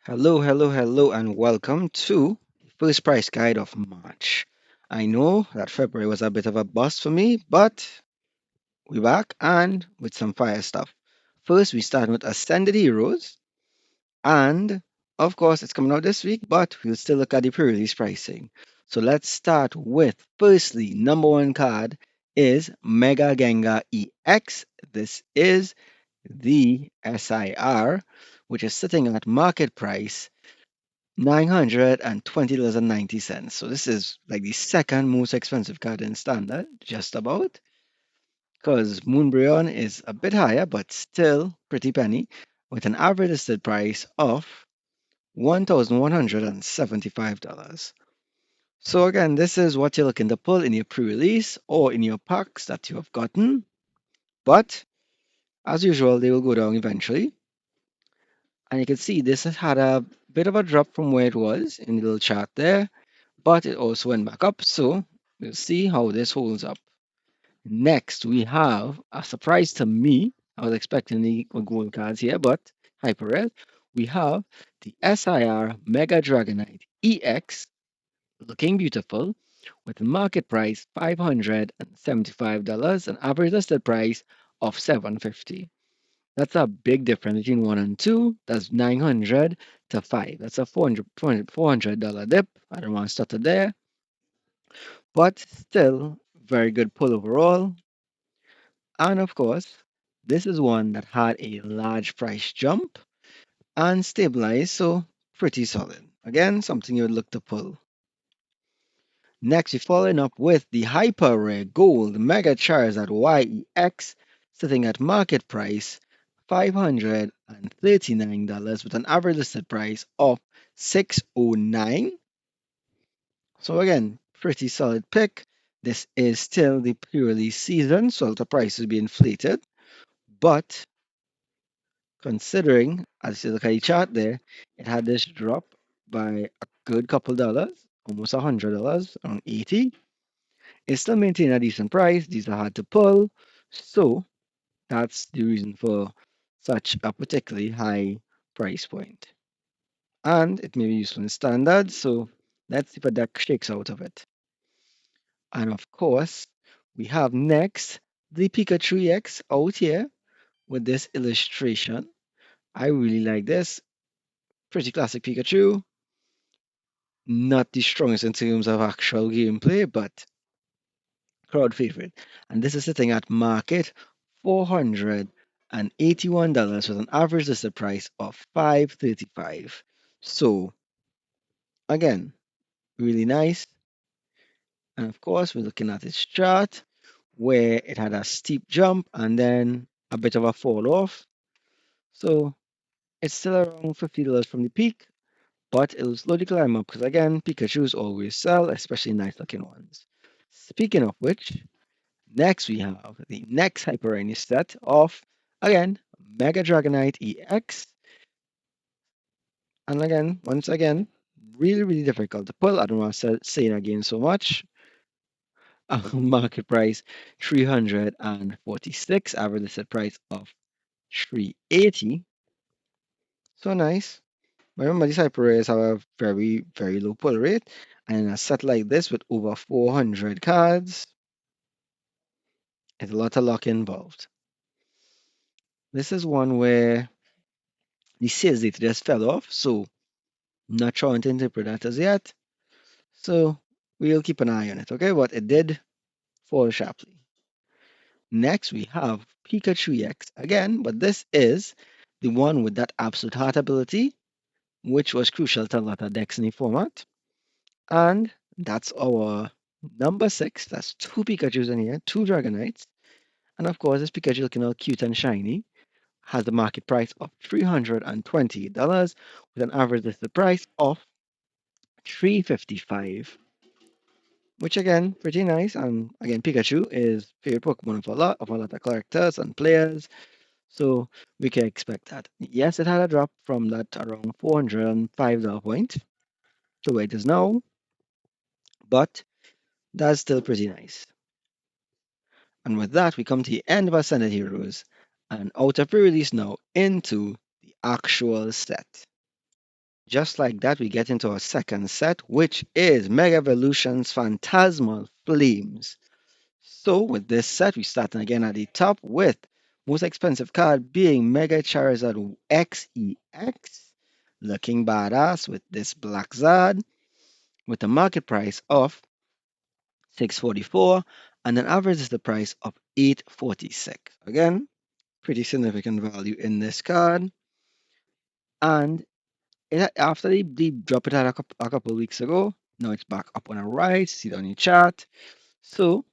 Hello, hello, hello, and welcome to the first price guide of March. I know that February was a bit of a bust for me, but we're back and with some fire stuff. First, we start with Ascended Heroes, and of course, it's coming out this week, but we'll still look at the pre release pricing. So let's start with firstly, number one card is Mega Gengar EX. This is the SIR, which is sitting at market price $920.90. So this is like the second most expensive card in standard, just about. Because Moonbryon is a bit higher, but still pretty penny, with an average listed price of $1,175. So again, this is what you're looking to pull in your pre-release or in your packs that you have gotten. But as usual, they will go down eventually. And you can see this has had a bit of a drop from where it was in the little chart there, but it also went back up. So we'll see how this holds up. Next, we have a surprise to me. I was expecting the gold cards here, but hyper rare. We have the SIR Mega Dragonite EX, looking beautiful, with a market price $575, an average listed price of $750. That's a big difference between one and two. That's 900 to five. That's a $400 dip. I don't want to stutter there, but still very good pull overall. And of course, this is one that had a large price jump and stabilized, so pretty solid. Again, something you would look to pull. Next, we're following up with the hyper rare gold Mega Charizard YEX, sitting at market price $539 with an average listed price of $609. So again, pretty solid pick. This is still the pre-release season, so the price will be inflated. But considering, as you look at the chart there, it had this drop by a good couple dollars, almost $100, around 80. It's still maintaining a decent price. These are hard to pull. So that's the reason for such a particularly high price point. And it may be useful in standard, so let's see if a deck shakes out of it. And of course, we have next the Pikachu X out here with this illustration. I really like this. Pretty classic Pikachu. Not the strongest in terms of actual gameplay, but crowd favorite. And this is sitting at market $481 with an average listed price of $535. So again, really nice. And of course, we're looking at its chart where it had a steep jump and then a bit of a fall off. So it's still around $50 from the peak, but it'll slowly climb up because again, Pikachu's always sell, especially nice looking ones. Speaking of which, next we have the next Hyperanius set of, again, Mega Dragonite EX. And again, once again, really, really difficult to pull. I don't want to say it again so much. Market price 346, average listed price of 380. So nice. Remember, these hyper rares have a very, very low pull rate. And in a set like this with over 400 cards, it's a lot of luck involved. This is one where the sales data just fell off, so not trying to interpret that as yet. So we'll keep an eye on it, okay? But it did fall sharply. Next, we have Pikachu X again, but this is the one with that absolute heart ability, which was crucial to a lot of decks in the format. And that's our number six. That's two Pikachus in here, two Dragonites. And of course, this Pikachu looking all cute and shiny has the market price of $320 with an average listed price of $355. Which again, pretty nice. And again, Pikachu is favorite Pokemon of a lot of characters and players. So we can expect that. Yes, it had a drop from that around $405 point to where it is now, but that's still pretty nice. And with that, we come to the end of our Senate Heroes, and out of pre-release now into the actual set. Just like that, we get into our second set, which is Mega Evolution's Phantasmal Flames. So with this set, we starting again at the top with most expensive card being Mega Charizard XEX, looking badass with this black Zard, with a market price of 644 and an average is the price of 846. Again, pretty significant value in this card. And after they dropped it out a couple of weeks ago, now it's back up on a rise. See it on your chart. So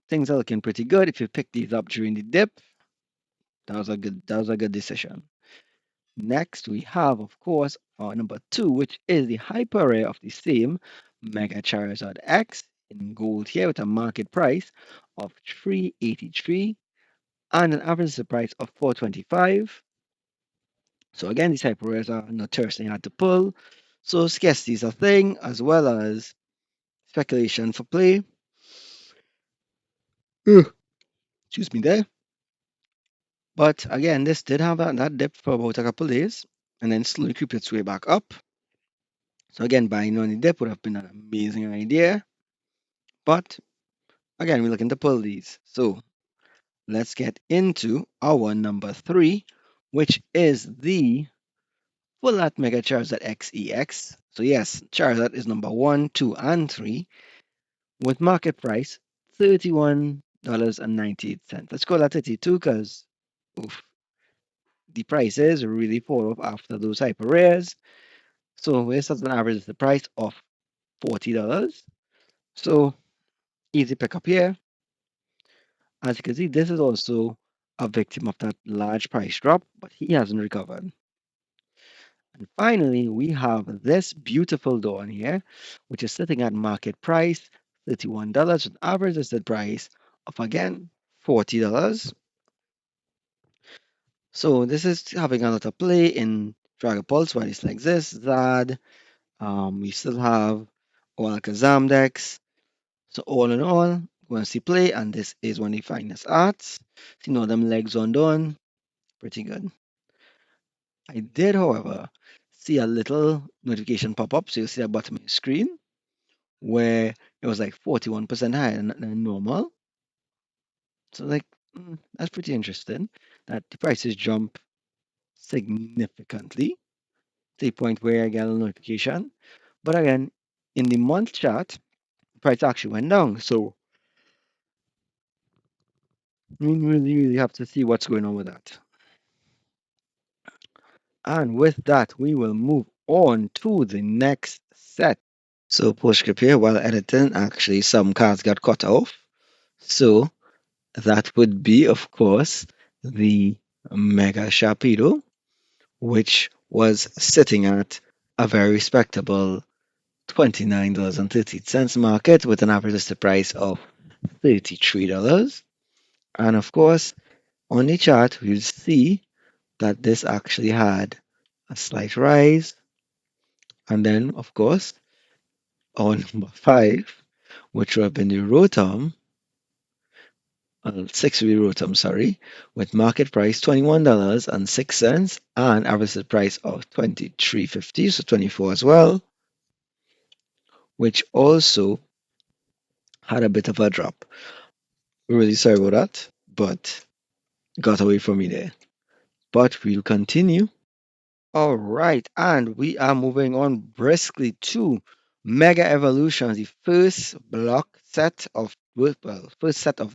things are looking pretty good. If you pick these up during the dip, that was a good decision. Next, we have, of course, our number two, which is the hyper rare of the same Mega Charizard X in gold here with a market price of 383 and an average price of 425. So again, these hyper rares are notoriously hard to pull. So scarcity is a thing, as well as speculation for play. Ugh, excuse me there. But again, this did have that dip for about a couple of days and then slowly creep its way back up. So again, buying on the dip would have been an amazing idea. But again, we're looking to pull these. So let's get into our number three, which is the full art Mega Charizard XEX. So yes, Charizard is number one, two, and three with market price $31.98. Let's call that 32 because the prices really fall off after those hyper rares. So we're set an average the price of $40. So easy pickup here. As you can see, this is also a victim of that large price drop, but he hasn't recovered. And finally, we have this beautiful Dawn here, which is sitting at market price $31, with average listed price of again $40. So this is having a lot of play in Dragon Pulse while it's like this. Zad, we still have Alakazam decks. So all in all, we're going to see play, and this is one of the finest arts. See, them legs on Dawn, pretty good. I did, however, see a little notification pop up. So you'll see at the bottom of your screen where it was like 41% higher than normal. So, like, that's pretty interesting that the prices jump significantly to the point where I get a notification. But again, in the month chart, the price actually went down. So, we really have to see what's going on with that. And with that, we will move on to the next set. So PostScript here, while editing, actually some cards got cut off. So that would be, of course, the Mega Sharpedo, which was sitting at a very respectable $29.30 market with an average listed price of $33. And of course, on the chart, we'll see that this actually had a slight rise. And then, of course, on number five, which would have been the Rotom, 6 Rotom, sorry, with market price $21.06 and average price of $23.50, so 24 as well, which also had a bit of a drop. We're really sorry about that, but got away from me there. But we'll continue. All right, and we are moving on briskly to Mega Evolution, the first first set of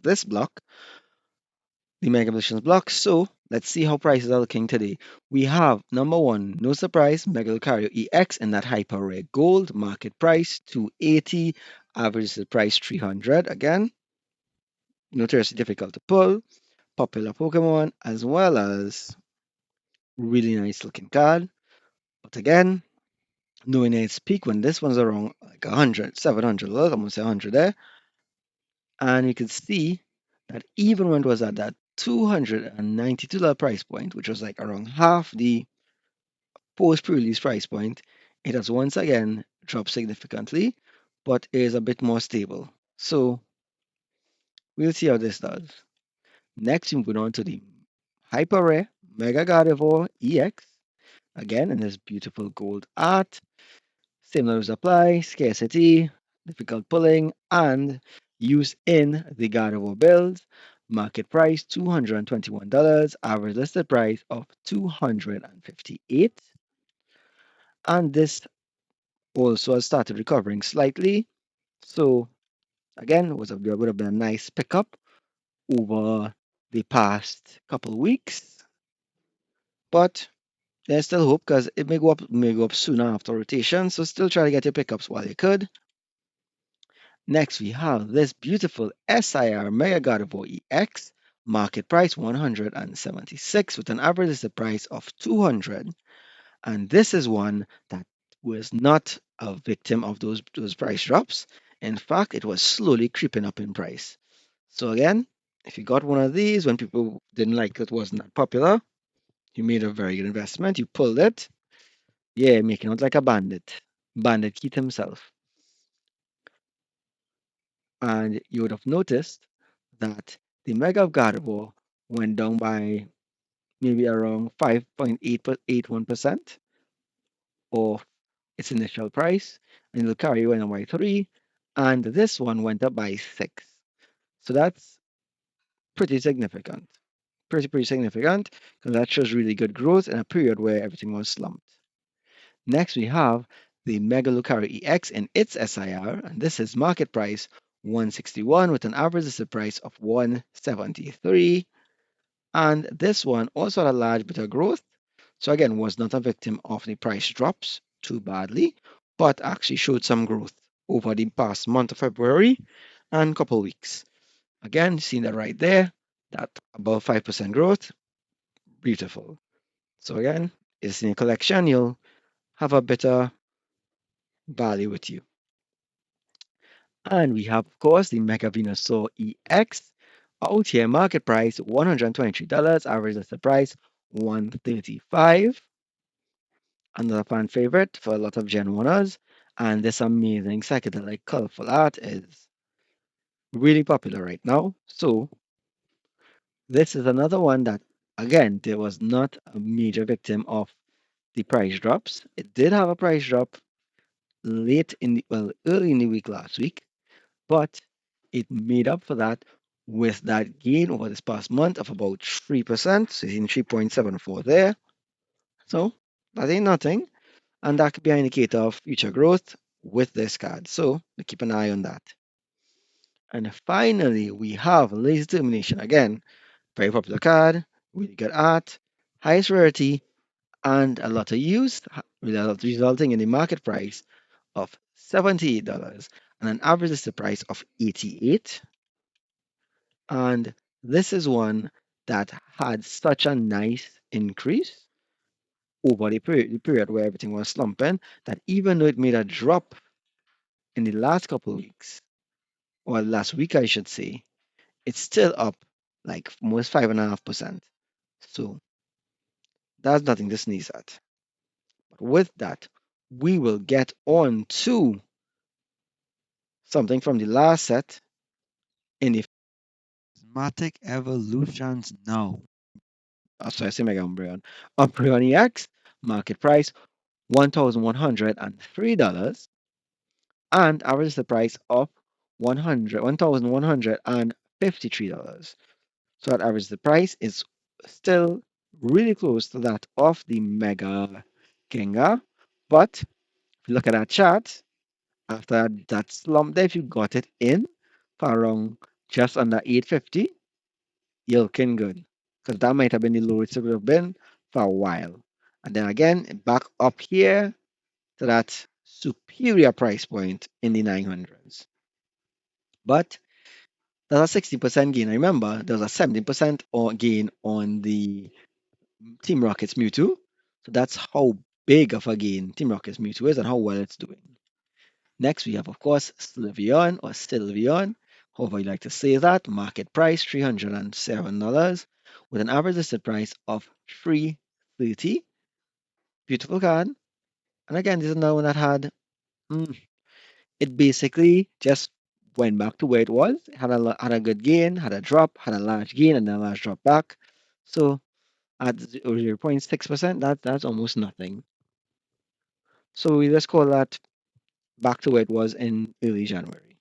this block, the Mega Evolutions block. So let's see how prices are looking today. We have number one, no surprise, Mega Lucario EX in that hyper rare gold, market price 280, average price 300. Again, notoriously difficult to pull, popular Pokemon, as well as really nice looking card. But again, knowing its peak when this one's around like 100, $700, I'm gonna say 100 there. And you can see that even when it was at that $292 price point, which was like around half the post pre-release price point, it has once again dropped significantly, but is a bit more stable. So we'll see how this does. Next, moving on to the hyper rare Mega Gardevoir EX. Again, in this beautiful gold art. Same rules apply, scarcity, difficult pulling, and use in the Gardevoir build. Market price $221, average listed price of 258. And this also has started recovering slightly. So again, would have been a nice pickup over the past couple of weeks. But there's still hope because it may go up soon after rotation. So still try to get your pickups while you could. Next, we have this beautiful SIR Mega Gardevoir EX, market price 176 with an average listed price of 200. And this is one that was not a victim of those price drops. In fact, it was slowly creeping up in price. So again, if you got one of these when people didn't like it wasn't that popular, you made a very good investment. You pulled it. Yeah, making out like a bandit. Bandit Keith himself. And you would have noticed that the Mega Gardevoir went down by maybe around 5.881% of its initial price, and Lucario went up by 3, and this one went up by 6. So that's pretty significant. Pretty significant, because that shows really good growth in a period where everything was slumped. Next, we have the Mega Lucario EX and its SIR, and this is market price 161 with an average listed price of 173. And this one also had a large bit of growth. So again, was not a victim of the price drops too badly, but actually showed some growth over the past month of February and couple weeks. Again, seeing that right there, that above 5% growth, beautiful. So again, it's in your collection, you'll have a better value with you. And we have, of course, the Mega Venusaur EX. Out here, market price $123, average listed price 135. Another fan favorite for a lot of Gen 1ers. And this amazing psychedelic colorful art is really popular right now. So this is another one that, again, there was not a major victim of the price drops. It did have a price drop early in the week last week, but it made up for that with that gain over this past month of about 3%. So it's in 3.74 there. So that ain't nothing. And that could be an indicator of future growth with this card. So we keep an eye on that. And finally, we have Laser Determination. Again, very popular card, really good art, highest rarity, and a lot of use, resulting in a market price of $78 and an average listed price of 88. And this is one that had such a nice increase over the period where everything was slumping that even though it made a drop in the last couple of weeks, or last week, I should say, it's still up like almost 5.5%. So that's nothing to sneeze at. But with that, we will get on to something from the last set in the Prismatic Evolutions now. Oh, sorry, I say Mega Umbrion. Umbrion EX, market price $1,103 and average the price of $1,153. So that average the price is still really close to that of the Mega Gengar. But if you look at that chart, after that slump there, if you got it in for around just under 850, you're looking good. Because that might have been the lowest it would have been for a while. And then again, back up here to that superior price point in the 900s. But there's a 60% gain. I remember there was a 70% gain on the Team Rocket's Mewtwo. So that's how big of a gain Team Rocket's Mewtwo is and how well it's doing. Next, we have, of course, Sylveon or Sylveon, however you like to say that. Market price $307 with an average listed price of $330. Beautiful card. And again, this is another one that it basically just went back to where it was. Had a good gain, had a drop, had a large gain, and then a large drop back. So at 0.6%, that's almost nothing. So we just call that back to where it was in early January.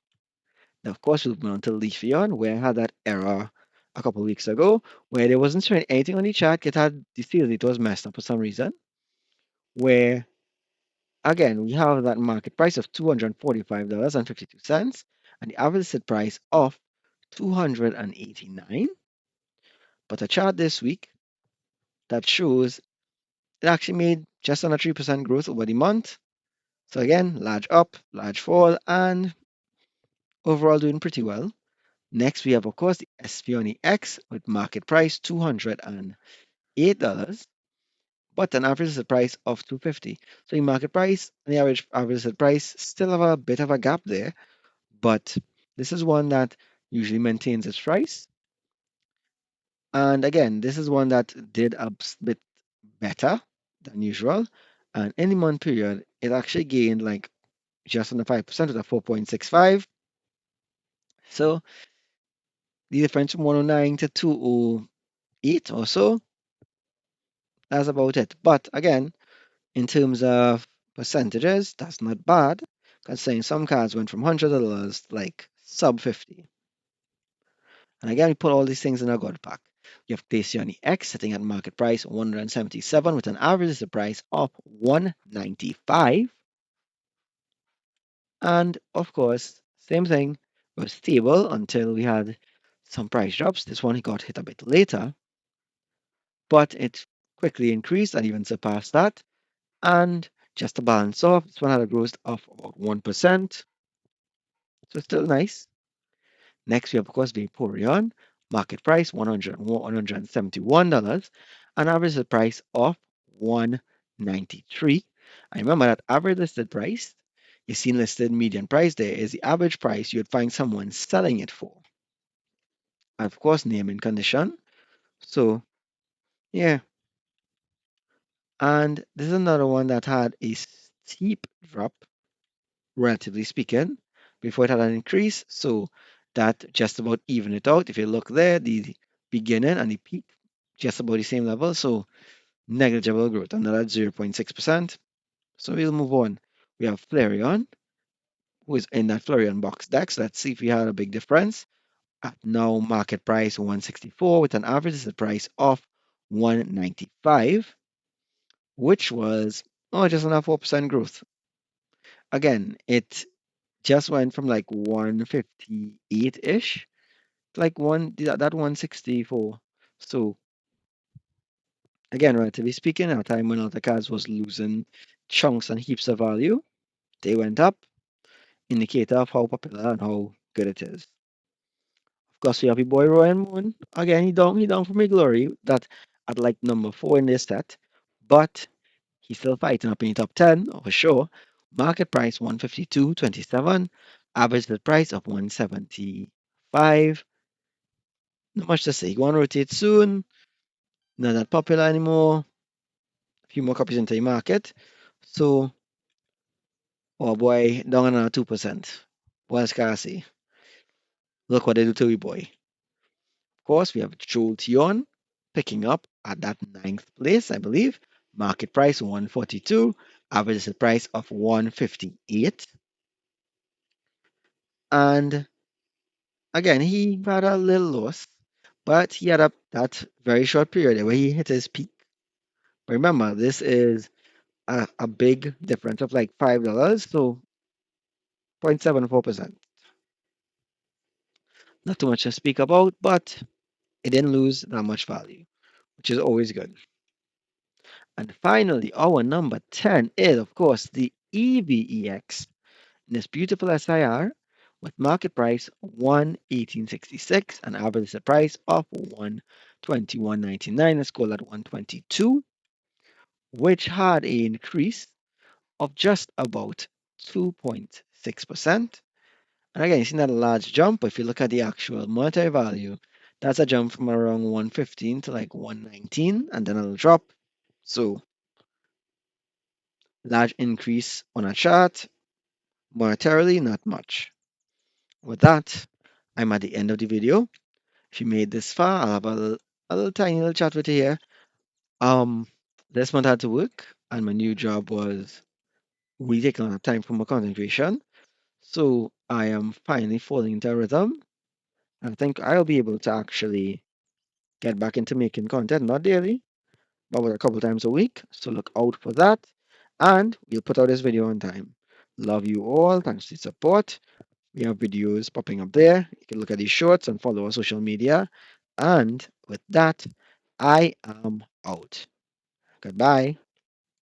Now, of course, we'll move on to Leafeon, where I had that error a couple of weeks ago, where there wasn't showing anything on the chart. It had the field, it was messed up for some reason. Where again we have that market price of $245.52 and the average set price of 289. But a chart this week that shows it actually made just under 3% growth over the month. So again, large up, large fall, and overall doing pretty well. Next, we have, of course, the Espeon X with market price $208, but an average set price of 250. So the market price and the average set price still have a bit of a gap there, but this is one that usually maintains its price. And again, this is one that did a bit better than usual. And in the month period, it actually gained like just under 5% with a 4.65. So the difference from 109 to 208 or so, that's about it. But again, in terms of percentages, that's not bad, considering some cards went from $100 like sub 50. And again, we put all these things in a good pack. You have Glaceon X sitting at market price 177 with an average price of 195. And of course, same thing, was stable until we had some price drops. This one got hit a bit later, but it quickly increased and even surpassed that. And just to balance off, this one had a growth of about 1%. So still nice. Next, we have, of course, Vaporeon, market price $171, an average price of 193. And remember that average listed price, you see listed median price there is the average price you'd find someone selling it for. And of course, name and condition. So, yeah. And this is another one that had a steep drop, relatively speaking, before it had an increase. So that just about even it out. If you look there, the beginning and the peak just about the same level. So negligible growth, another 0.6%. So we'll move on. We have Flareon, who is in that Flareon box deck. So let's see if we had a big difference. At now market price 164 with an average price of 195, which was just enough 4% growth. Again, it just went from like 158-ish to like that 164. So again, relatively speaking, at a time when other cards was losing chunks and heaps of value, they went up, indicator of how popular and how good it is. Of course, we have your boy Royal Moon. Again, he down for me glory. That at like number 4 in this set, but he's still fighting up in the top 10 for sure. Market price 152.27, average bid price of 175. Not much to say. You want to rotate soon. Not that popular anymore. A few more copies into the market. So, oh boy, down another 2%. What else can I say? Look what they do to you, boy. Of course, we have Jolteon picking up at that ninth place, I believe. Market price 142, average price of 158. And again, he had a little loss, but he had that very short period where he hit his peak. But remember, this is a big difference of like $5, so 0.74%. Not too much to speak about, but it didn't lose that much value, which is always good. And finally, our number 10 is, of course, the Eevee EX. This beautiful SIR with market price 118.66 and average price of 121.99. Let's call that 122, which had an increase of just about 2.6%. And again, you see that a large jump. If you look at the actual monetary value, that's a jump from around 115 to like 119, and then it'll drop. So large increase on a chart. Monetarily, not much. With that, I'm at the end of the video. If you made this far, I'll have a little tiny little chat with you here. Um, this month I had to work, and my new job was really taking a lot of time from my concentration. So I am finally falling into a rhythm. I think I'll be able to actually get back into making content, not daily, but a couple times a week. So look out for that. And we'll put out this video on time. Love you all. Thanks for the support. We have videos popping up there. You can look at these shorts and follow our social media. And with that, I am out. Goodbye.